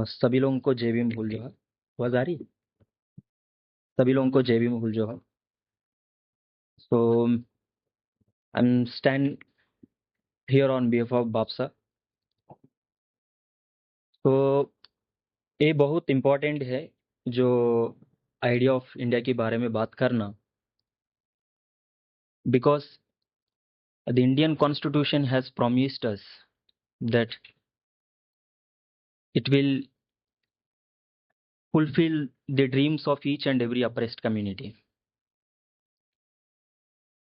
सभी लोगों को जय भीम भूल जोहार। आवाज आ रही है? सभी लोगों को जय भीम भूल जोहार। So I am stand here on behalf of BAPSA. तो ये बहुत इम्पोर्टेंट है जो आइडिया ऑफ इंडिया के बारे में बात करना, because the Indian constitution has promised us that it will fulfill the dreams of each and every oppressed community।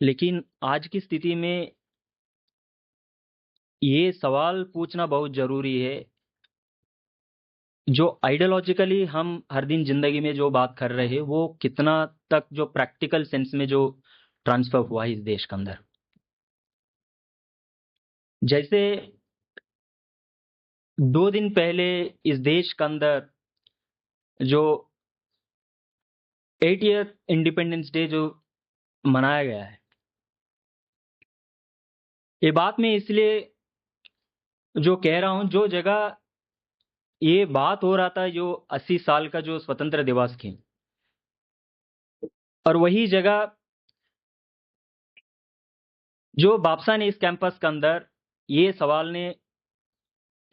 लेकिन आज की स्थिति में ये सवाल पूछना बहुत जरूरी है, जो आइडियोलॉजिकली हम हर दिन जिंदगी में जो बात कर रहे हैं वो कितना तक जो प्रैक्टिकल सेंस में जो ट्रांसफर हुआ है इस देश के अंदर। जैसे 2 दिन पहले इस देश के अंदर जो 80th इंडिपेंडेंस डे जो मनाया गया है, ये बात मैं इसलिए जो कह रहा हूं, जो जगह ये बात हो रहा था जो 80 साल का जो स्वतंत्र दिवस की, और वही जगह जो बापसा ने इस कैंपस के अंदर ये सवाल ने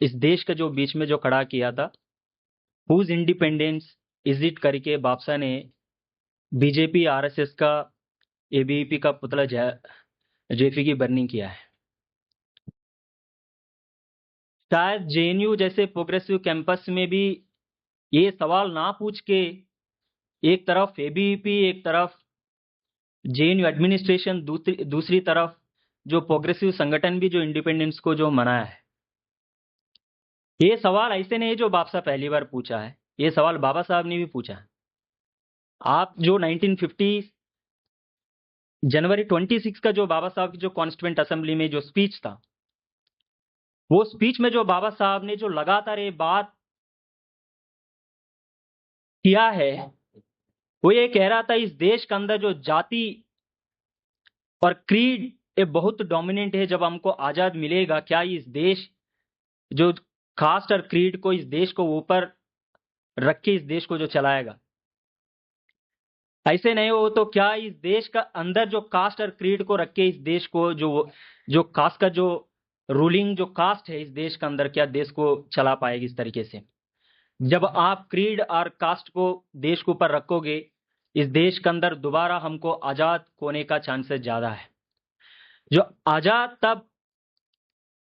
इस देश के जो बीच में जो खड़ा किया था, हुज इंडिपेंडेंस इज इट करके बापसा ने बीजेपी आरएसएस का एबीवीपी का पुतला जेपी की बर्निंग किया है। शायद जेएनयू जैसे प्रोग्रेसिव कैंपस में भी ये सवाल ना पूछ के एक तरफ एबीवीपी, एक तरफ जेएनयू एडमिनिस्ट्रेशन, दूसरी तरफ जो प्रोग्रेसिव संगठन भी जो इंडिपेंडेंस को जो मनाया है, ये सवाल ऐसे नहीं जो बापसा पहली बार पूछा है, ये सवाल बाबा साहब ने भी पूछा है। आप जो 1950 जनवरी 26 का जो बाबा साहब की जो कॉन्स्टिट्यूएंट असेंबली में जो स्पीच था, वो स्पीच में जो बाबा साहब ने जो लगातार ये बात किया है, वो ये कह रहा था इस देश के अंदर जो जाति और क्रीड ये बहुत डोमिनेंट है। जब हमको आजाद मिलेगा, क्या इस देश जो कास्ट और क्रीड को, इस देश को ऊपर रख के इस देश को जो चलाएगा? ऐसे नहीं हो तो क्या इस देश का अंदर जो कास्ट और क्रीड को रख के इस देश को जो कास्ट का जो रूलिंग जो कास्ट है इस देश के अंदर, क्या देश को चला पाएगी इस तरीके से? जब आप क्रीड और कास्ट को देश के ऊपर रखोगे, इस देश के अंदर दोबारा हमको आजाद होने का चांसेस ज्यादा है। जो आजाद तब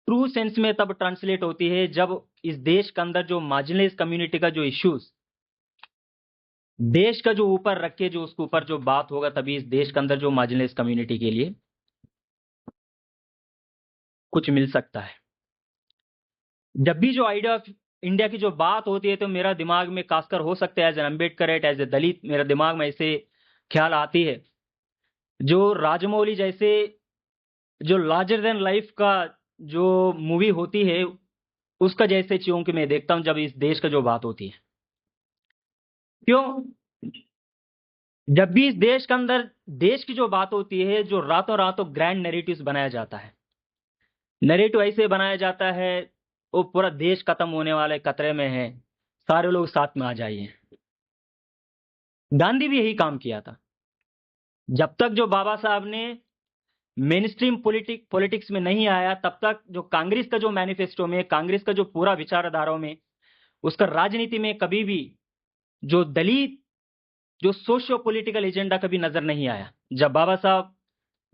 ट्रू सेंस में तब ट्रांसलेट होती है जब इस देश के अंदर जो मार्जिनलाइज कम्युनिटी का जो इश्यूज देश का जो ऊपर रख के जो उसके ऊपर जो बात होगा, तभी इस देश के अंदर जो मार्जिनलाइज कम्युनिटी के लिए कुछ मिल सकता है। जब भी जो आइडिया ऑफ इंडिया की जो बात होती है, तो मेरा दिमाग में खासकर हो सकता है as an Ambedkar, as a Dalit, मेरा दिमाग में ऐसे ख्याल आती है जो राजमौली जैसे जो लार्जर देन लाइफ का जो मूवी होती है, उसका जैसे चीजों की मैं देखता हूं जब इस देश का जो बात होती है। क्यों? जब भी इस देश के अंदर देश की जो बात होती है, जो रातों रातों ग्रैंड नैरेटिव्स बनाया जाता है, नैरेटिव ऐसे बनाया जाता है वो पूरा देश खत्म होने वाले खतरे में है, सारे लोग साथ में आ जाइए। गांधी भी यही काम किया था। जब तक जो बाबा साहब ने मेन स्ट्रीम पॉलिटिक्स में नहीं आया, तब तक जो कांग्रेस का जो मैनिफेस्टो में, कांग्रेस का जो पूरा विचारधाराओं में, उसका राजनीति में कभी भी जो दलित जो सोशियो पॉलिटिकल एजेंडा कभी नजर नहीं आया। जब बाबा साहब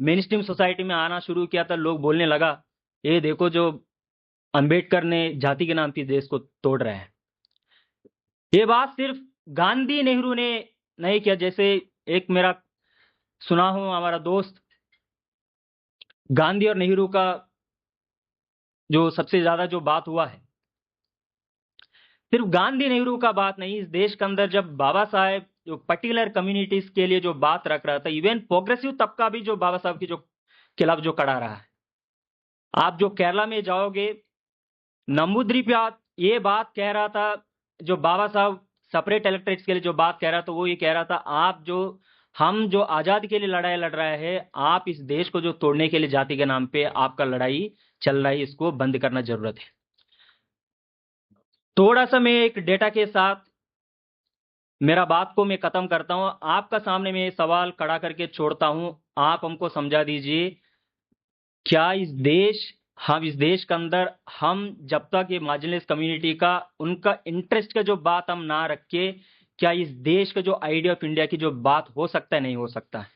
मेन स्ट्रीम सोसाइटी में आना शुरू किया था, लोग बोलने लगा ये देखो जो अंबेडकर ने जाति के नाम पे देश को तोड़ रहे हैं। ये बात सिर्फ गांधी नेहरू ने नहीं किया। जैसे एक मेरा सुना हूं हमारा दोस्त, गांधी और नेहरू का जो सबसे ज्यादा जो बात हुआ है, सिर्फ गांधी नेहरू का बात नहीं, इस देश के अंदर जब बाबा साहेब जो पर्टिकुलर कम्युनिटीज के लिए जो बात रख रहा था, इवन प्रोग्रेसिव तबका भी जो बाबा साहब की जो खिलाफ जो खड़ा रहा है। आप जो केरला में जाओगे, नंबूद्रीपाद ये बात कह रहा था, जो बाबा साहब सेपरेट इलेक्टरेट्स के लिए जो बात कह रहा था, वो ये कह रहा था आप जो हम जो आजादी के लिए लड़ाई लड़ रहे हैं, आप इस देश को जो तोड़ने के लिए जाति के नाम पे आपका लड़ाई चल रहा है, इसको बंद करना जरूरत है। थोड़ा सा मैं एक डेटा के साथ मेरा बात को मैं खत्म करता हूं। आपका सामने मैं ये सवाल खड़ा करके छोड़ता हूं, आप हमको समझा दीजिए, क्या हम इस देश के अंदर हम जब तक ये मार्जिनलाइज कम्युनिटी का उनका इंटरेस्ट का जो बात हम ना रखे, क्या इस देश का जो आइडिया ऑफ इंडिया की जो बात हो सकता है, नहीं हो सकता है?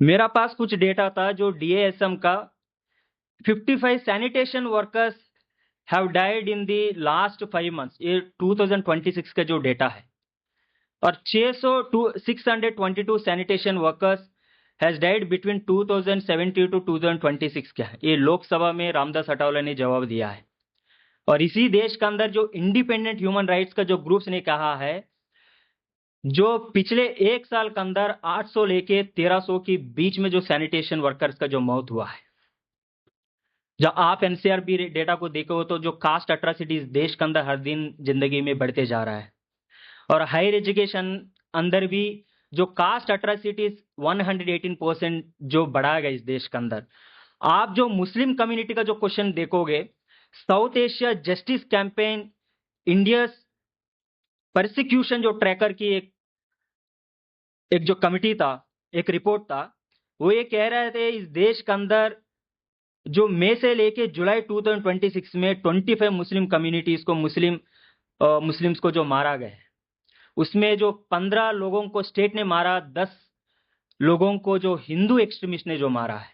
मेरा पास कुछ डेटा था जो डीएएसएम का 55 sanitation workers have died in the last 5 months, ये 2026 का जो डेटा है। और 622 sanitation workers has died between 2017 to 2026 का है। ये लोकसभा में रामदास अठावले ने जवाब दिया है। और इसी देश के अंदर जो इंडिपेंडेंट ह्यूमन राइट्स का जो ग्रुप्स ने कहा है, जो पिछले एक साल के अंदर 800 लेके 1300 के बीच में जो सैनिटेशन वर्कर्स का जो मौत हुआ है। जब आप एनसीआरबी डेटा को देखो तो जो कास्ट अट्रॉसिटीज देश के अंदर हर दिन जिंदगी में बढ़ते जा रहा है। और हायर एजुकेशन अंदर भी जो कास्ट अट्रॉसिटीज 118% जो बढ़ा गया इस देश के अंदर। आप जो मुस्लिम कम्युनिटी का जो क्वेश्चन देखोगे, south Asia justice campaign India persecution जो ट्रैकर की एक जो कमिटी था, एक रिपोर्ट था, वो ये कह रहे थे इस देश के अंदर जो मई से लेके जुलाई 2026 में 25 मुस्लिम कम्युनिटीज को मुस्लिम्स को जो मारा गया है, उसमें जो 15 लोगों को स्टेट ने मारा, 10 लोगों को जो हिंदू एक्सट्रीमिस्ट ने जो मारा है।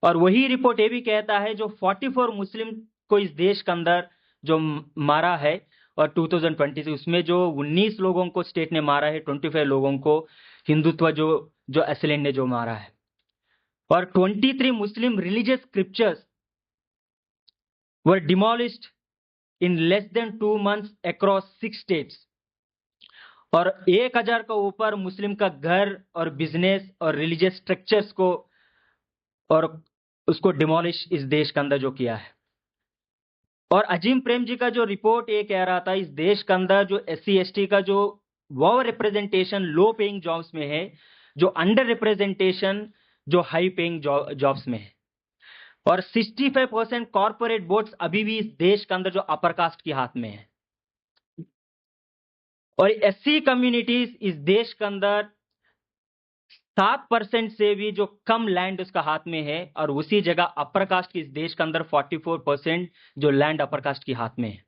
और वही रिपोर्ट ये भी कहता है जो 44 मुस्लिम को इस देश के अंदर जो मारा है, और 2020 उसमें जो 19 लोगों को स्टेट ने मारा है, 25 लोगों को हिंदुत्व जो एसएलएन ने जो मारा है। और 23 Muslim religious scriptures were demolished in less than 2 months across 6 states। और 1000 का ऊपर मुस्लिम का घर और बिजनेस और रिलीजियस स्ट्रक्चर्स को और उसको डिमोलिश इस देश के अंदर जो किया है। और अजीम प्रेम जी का जो रिपोर्ट ये कह रहा था इस देश के अंदर जो SC ST का जो वो रिप्रेजेंटेशन लो पेइंग जॉब्स में है, जो अंडर रिप्रेजेंटेशन जो हाई पेइंग जॉब्स में है। और 65% कॉर्पोरेट बोर्ड्स अभी भी इस देश के अंदर जो अपर कास्ट के हाथ में है। और SC कम्युनिटीज इस देश के अंदर 7% से भी जो कम लैंड उसका हाथ में है, और उसी जगह अपर कास्ट की इस देश के अंदर 44% जो लैंड अपर कास्ट के हाथ में है।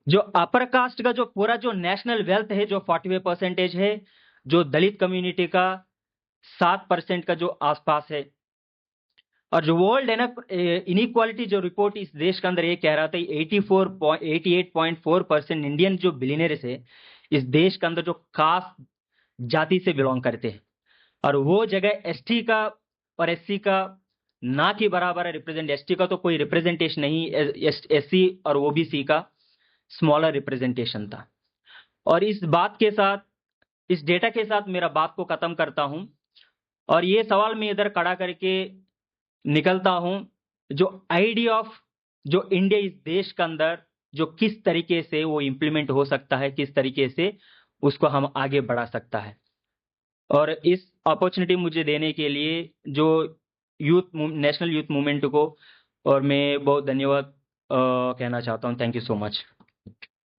जो अपर कास्ट का जो पूरा जो नेशनल वेल्थ है जो 45% है, जो दलित कम्युनिटी का 7% का जो आसपास है। और जो वर्ल्ड इनइक्वालिटी जो रिपोर्ट इस देश के अंदर ये कह रहा था 88.4% इंडियन जो बिलियनर्स है इस देश के अंदर जो कास्ट जाति से बिलोंग करते हैं, और वो जगह ST का और SC का ना के बराबर है रिप्रेजेंट। ST का तो कोई रिप्रेजेंटेशन नहीं, SC और OBC का स्मॉलर रिप्रेजेंटेशन था। और इस बात के साथ, इस डेटा के साथ मेरा बात को खत्म करता हूं, और ये सवाल मैं इधर खड़ा करके निकलता हूं, जो आइडिया ऑफ जो इंडिया इस देश के अंदर जो किस तरीके से वो इंप्लीमेंट हो सकता है, किस तरीके से उसको हम आगे बढ़ा सकता है। और इस अपॉर्चुनिटी मुझे देने के लिए जो नेशनल यूथ मूवमेंट को और मैं बहुत धन्यवाद कहना चाहता हूं। Thank you so much.